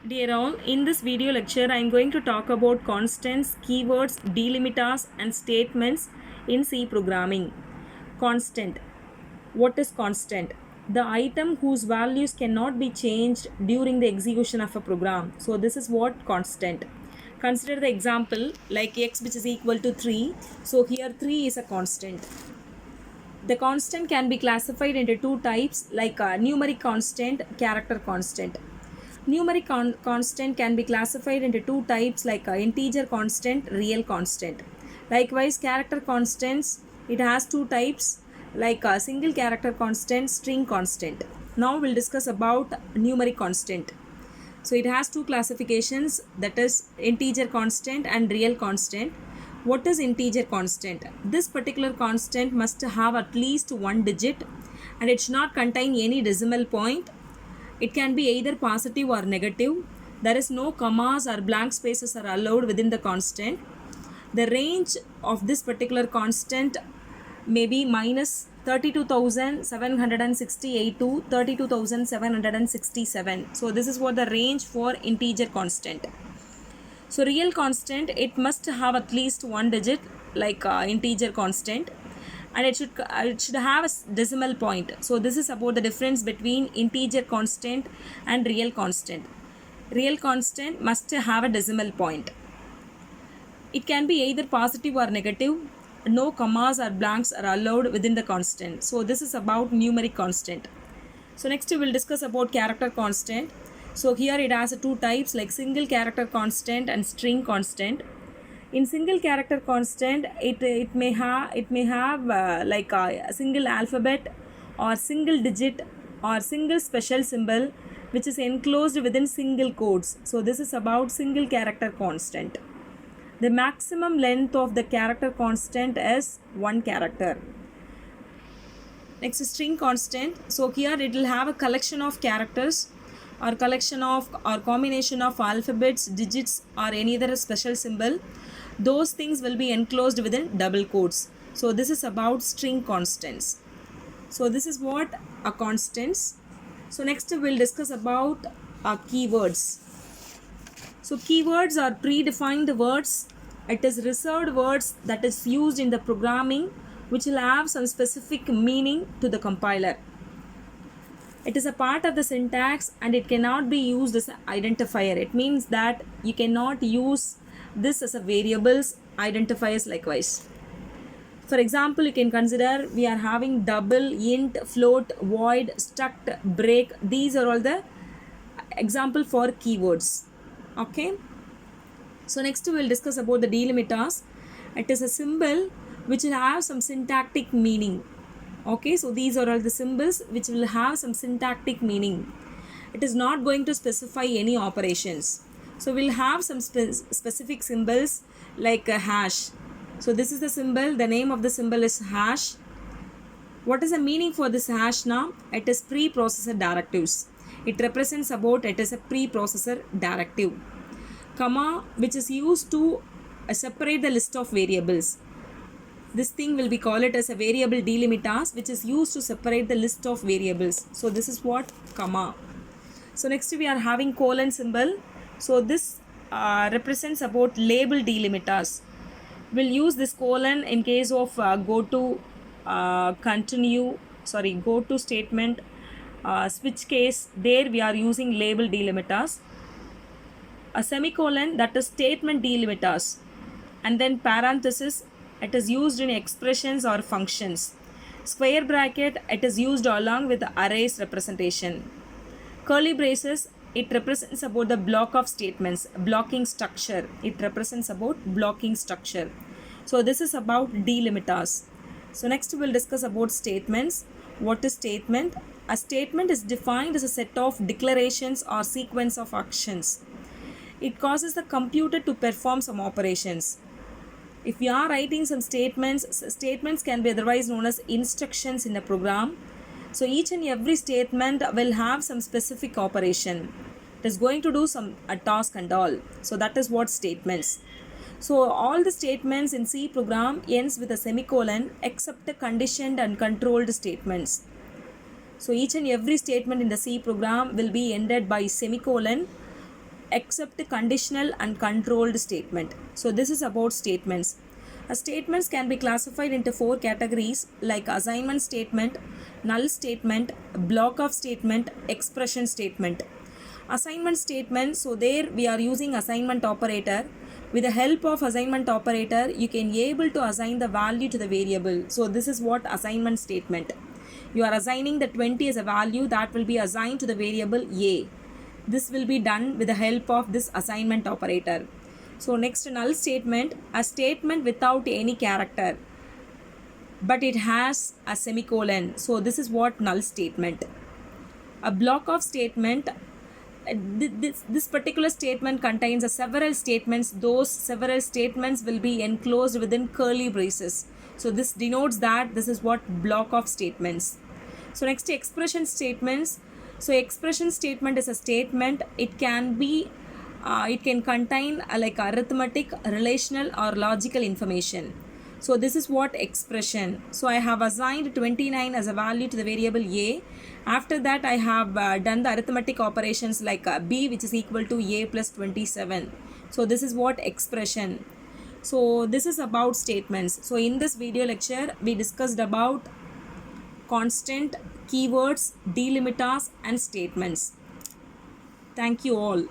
Dear all, in this video lecture, I am going to talk about constants, keywords, delimiters, and statements in C programming. Constant. What is constant? The item whose values cannot be changed during the execution of a program. So, this is what constant. Consider the example like x which is equal to 3. So, here 3 is a constant. The constant can be classified into two types like numeric constant, character constant. Numeric constant can be classified into two types like integer constant, real constant. Likewise, character constants, it has two types like single character constant, string constant. Now we'll discuss about numeric constant. So it has two classifications, that is integer constant and real constant. What is integer constant? This particular constant must have at least one digit and it should not contain any decimal point. It can be either positive or negative. There is no commas or blank spaces are allowed within the constant. The range of this particular constant may be minus 32,768 to 32,767. So this is what the range for integer constant. So real constant, it must have at least one digit like integer constant, and it should have a decimal point. So this is about the difference between integer constant and real constant. Real constant must have a decimal point. It can be either positive or negative. No commas or blanks are allowed within the constant. So this is about numeric constant. So next we will discuss about character constant. So here it has two types like single character constant and string constant. In single character constant, it may have like a single alphabet or single digit or single special symbol which is enclosed within single quotes. So this is about single character constant. The maximum length of the character constant is one character. Next is string constant. So here it will have a collection of characters or collection of or combination of alphabets, digits or any other special symbol. Those things will be enclosed within double quotes. So this is about string constants. So this is what are constants. So next we'll discuss about keywords. So keywords are predefined words. It is reserved words that is used in the programming which will have some specific meaning to the compiler. It is a part of the syntax and it cannot be used as an identifier. It means that you cannot use this as a variables identifiers likewise. For example, you can consider we are having double, int, float, void, struct, break. These are all the example for keywords. Okay. So next we will discuss about the delimiters. It is a symbol which will have some syntactic meaning. Okay, so these are all the symbols which will have some syntactic meaning. It is not going to specify any operations. So we'll have some specific symbols like a hash. So this is the symbol, the name of the symbol is hash. What is the meaning for this hash now? It is preprocessor directives. It represents about it is a preprocessor directive. Comma which is used to separate the list of variables. This thing will be called it as a variable delimiters which is used to separate the list of variables. So this is what comma. So next we are having colon symbol. So this represents about label delimiters. We'll use this colon in case of go to statement, switch case. There we are using label delimiters. A semicolon, that is statement delimiters, and then parenthesis, it is used in expressions or functions. Square bracket, it is used along with the arrays representation. Curly braces, it represents about the block of statements, blocking structure. It represents about blocking structure. So this is about delimiters. So next we will discuss about statements. What is statement? A statement is defined as a set of declarations or sequence of actions. It causes the computer to perform some operations. If we are writing some statements can be otherwise known as instructions in a program. So each and every statement will have some specific operation. It is going to do a task and all. So that is what statements. So all the statements in C program ends with a semicolon except the conditioned and controlled statements. So each and every statement in the C program will be ended by semicolon except conditional and controlled statement. So this is about statements. Statements can be classified into 4 categories like assignment statement, null statement, block of statement, expression statement. Assignment statement, so there we are using assignment operator. With the help of assignment operator, you can able to assign the value to the variable. So this is what assignment statement. You are assigning the 20 as a value that will be assigned to the variable a. This will be done with the help of this assignment operator. So next, null statement, a statement without any character, but it has a semicolon. So this is what null statement. A block of statement, this particular statement contains several statements. Those several statements will be enclosed within curly braces. So this denotes that this is what block of statements. So next, expression statements. So expression statement is a statement. It can be it can contain like arithmetic, relational or logical information. So this is what expression. So I have assigned 29 as a value to the variable a. After that I have done the arithmetic operations like b, which is equal to a plus 27. So this is what expression. So this is about statements. So in this video lecture we discussed about constant, keywords, delimiters and statements. Thank you all.